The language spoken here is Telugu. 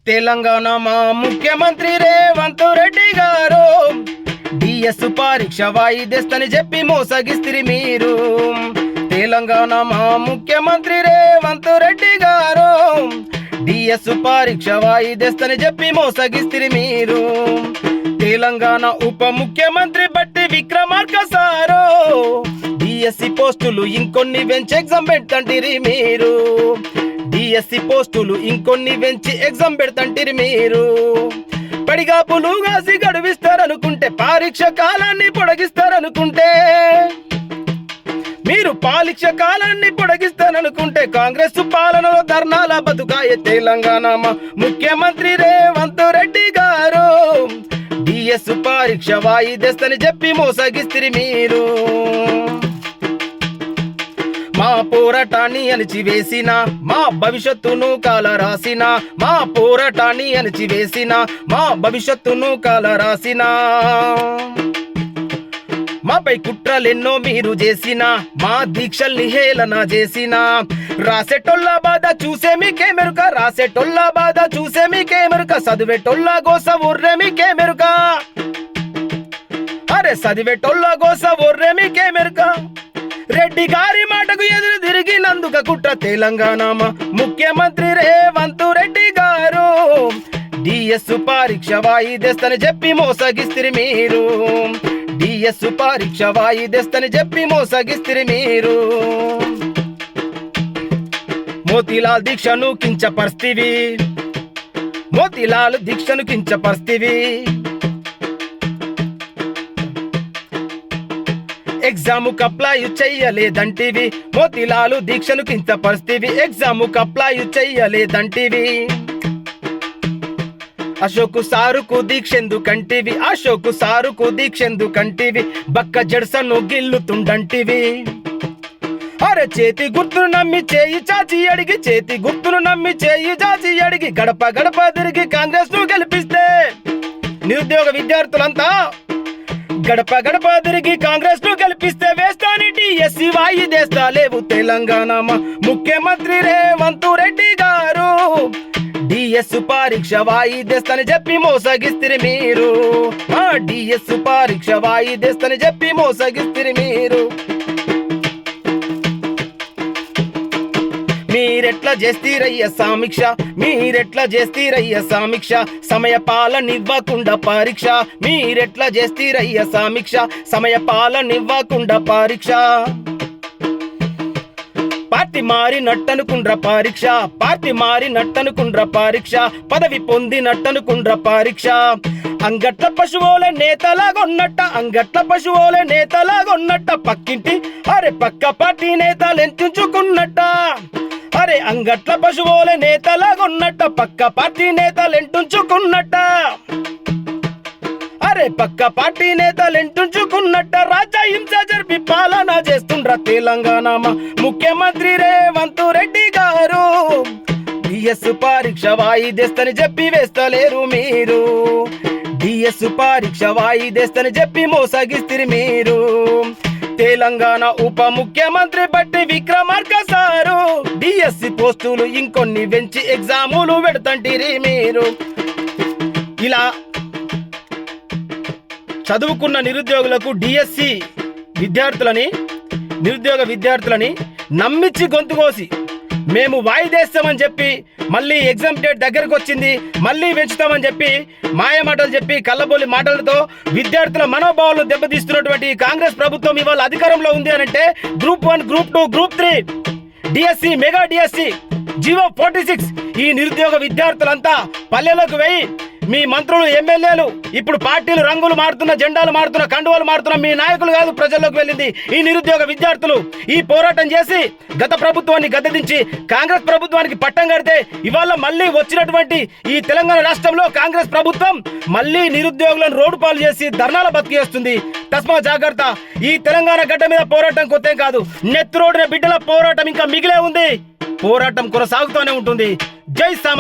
తెలంగాణ మా ముఖ్యమంత్రి రేవంత్ రెడ్డి గారు డిఎస్ పరీక్ష వాయిదేస్తని చెప్పి మోసగిస్తిరి మీరు. తెలంగాణ మా ముఖ్యమంత్రి రేవంత్ రెడ్డి గారు డిఎస్ పరీక్ష వాయిదేస్తని చెప్పి మోసగిస్తిరి మీరు. తెలంగాణ ఉప ముఖ్యమంత్రి బట్టి విక్రమార్క సారు డిఎస్సి పోస్టులు ఇంకొన్ని వెంచి ఎగ్జామ్ పెడతంటిరి మీరు. డిఎస్సి పోస్టులు ఇంకొన్ని వెంచి ఎగ్జామ్ పెడతంటిరి మీరు. పడిగాపులు కాసి గడువిస్తారనుకుంటే పరీక్ష కాలాన్ని పొడిగిస్తారనుకుంటే మీరు పరీక్ష కాలాన్ని పొడిగిస్తారనుకుంటే కాంగ్రెస్ పాలనలో ధర్నాల బతుకాయ తెలంగాణ ముఖ్యమంత్రి రేవంత్ రెడ్డి గారు డిఎస్ పరీక్ష వాయిదేస్తని చెప్పి మోసగిస్తిరి మీరు. మా పోరాటాన్ని అణిచివేసిన మా భవిష్యత్తును కాల రాసిన మా పోరాటాన్ని అణిచివేసిన మా భవిష్యత్తును కాల రాసిన మాపై కుట్రలెన్నో మీరు చేసిన మా దీక్షల్ని హేళన చేసిన రాసేటోళ్ళ బాధ చూసే మీకే మెరుక రాసేటోళ్ళ బాధ చూసే మీకే మెరుక చదివేటోళ్ళ గోస ఊర్రే మీకే మెరుక అరే చదివేటోళ్ళ గోస ఊర్రే మీకే మెరుక రెడ్డి గారి మాటకు ఎదురు తిరిగినందుక కుట్ర తెలంగాణ ముఖ్యమంత్రి రేవంత్ రెడ్డి గారు డిఎస్ పరీక్ష వాయిదేస్తని చెప్పి మోసగిస్తిరి మీరు. డిఎస్ పరీక్ష వాయిదేస్తని చెప్పి మోసగిస్తిరి మీరు. మోతీలాల్ దీక్షను కించపరిస్తివి మోతీలాల్ దీక్షను కించపరిస్తివి. ఎగ్జాముకు అప్లై చెయ్యలేదంటివి మోతీలాల్ దీక్షను కించపరిస్తివి. ఎగ్జాముకు అప్లై చెయ్యలేదంటివి. అశోక్ సారుకు దీక్షెందుకంటివి అశోక్ సారుకు దీక్షెందుకంటివి. బక్క జడ్సను గిల్లుతుండంటివి. అరే చేతి గుర్తును నమ్మి చేయి చాచి అడిగి చేతి గుర్తును నమ్మి చేయి చాచి అడిగి గడప గడప తిరిగి కాంగ్రెస్ ను గెలిపిస్తే నిరుద్యోగ విద్యార్థులంతా గడప గడప తిరిగి కాంగ్రెస్ ను గెలిపిస్తే వేస్తాని డిఎస్సి వాయిదేస్తా లేవు తెలంగాణ ముఖ్యమంత్రి రేవంత్ రెడ్డి గారు డిఎస్ పరీక్ష వాయిదేస్తని చెప్పి మోసగిస్తిరి మీరు. డిఎస్ పరీక్ష వాయిదేస్తని చెప్పి మోసగిస్తిరి మీరు. మీరెట్లా చేస్తీరయ్య సమీక్ష మీరెట్లా చేస్తీరయ్య సమీక్ష సమయ పాలనివ్వకుండా పరీక్ష మీరెట్లా చేస్తీరయ్య సమీక్ష సమయ పాలనివ్వకుండా పరీక్ష. పార్టీ మారినట్టనుకుండ్ర పరీక్ష పార్టీ మారినట్టనుకుండ్ర పరీక్ష పదవి పొందినట్టనుకుండ్ర పరీక్ష. అంగట్ల పశువుల నేతలాగొన్నట్ట అంగట్ల పశువుల నేతలాగొన్నట్ట పక్కింటి అరే పక్క పార్టీ నేతలు ఎంచుకున్నట్ట అరే అంగట్ల పశువుల నేతలాగొన్నట్ట పక్క పార్టీ నేతలు ఎంచుకున్నట్ట అరే పక్క పార్టీ నేతలు ఎంచుకున్నట్ట రాజ్య హింస జరిపి పాలన చేస్తుండ్ర తెలంగాణ ముఖ్యమంత్రి రేవంత్ రెడ్డి గారు డిఎస్ పరీక్ష వాయిదేస్తని చెప్పి వేస్తలేరు మీరు. డిఎస్ పరీక్ష వాయిదేస్తని చెప్పి మోసగిస్తిరి మీరు. తెలంగాణ ఉప ముఖ్యమంత్రి బట్టి విక్రమార్క సారు డిఎస్సి పోస్టులు ఇంకొన్ని వెంచి ఎగ్జాములు పెడతంటిరి మీరు. ఇలా చదువుకున్న నిరుద్యోగులకు డిఎస్సి నిరుద్యోగ విద్యార్థులని నమ్మించి గొంతుకోసి మేము వాయిదేస్తామని చెప్పి మళ్ళీ ఎగ్జామ్ డేట్ దగ్గరకు వచ్చింది మళ్ళీ పెంచుతామని చెప్పి మాయమాటలు చెప్పి కళ్ళబోలి మాటలతో విద్యార్థుల మనోభావాలను దెబ్బతీస్తున్నటువంటి కాంగ్రెస్ ప్రభుత్వం ఇవాళ అధికారంలో ఉంది అని అంటే group 1 group 2 group 3 DSC mega DSC GO 46 ఈ నిరుద్యోగ విద్యార్థులంతా పల్లెలకు వెయ్యి మీ మంత్రులు ఎమ్మెల్యేలు ఇప్పుడు పార్టీలు రంగులు మారుతున్న జెండాలు మారుతున్న కండువాలు మారుతున్న మీ నాయకులు కాదు ప్రజల్లోకి వెళ్ళింది ఈ నిరుద్యోగ విద్యార్థులు. ఈ పోరాటం చేసి గత ప్రభుత్వాన్ని గద్దెదించి కాంగ్రెస్ ప్రభుత్వానికి పట్టం కడితే ఇవాళ మళ్ళీ వచ్చినటువంటి ఈ తెలంగాణ రాష్ట్రంలో కాంగ్రెస్ ప్రభుత్వం మళ్ళీ నిరుద్యోగులను రోడ్డు పాలు చేసి ధర్నాల బతికేస్తుంది. తస్మా జాగ్రత్త. ఈ తెలంగాణ గడ్డ మీద పోరాటం కొత్త కాదు. నెత్తురోడిన బిడ్డల పోరాటం ఇంకా మిగిలే ఉంది. పోరాటం కొనసాగుతూనే ఉంటుంది. జై సామాజిక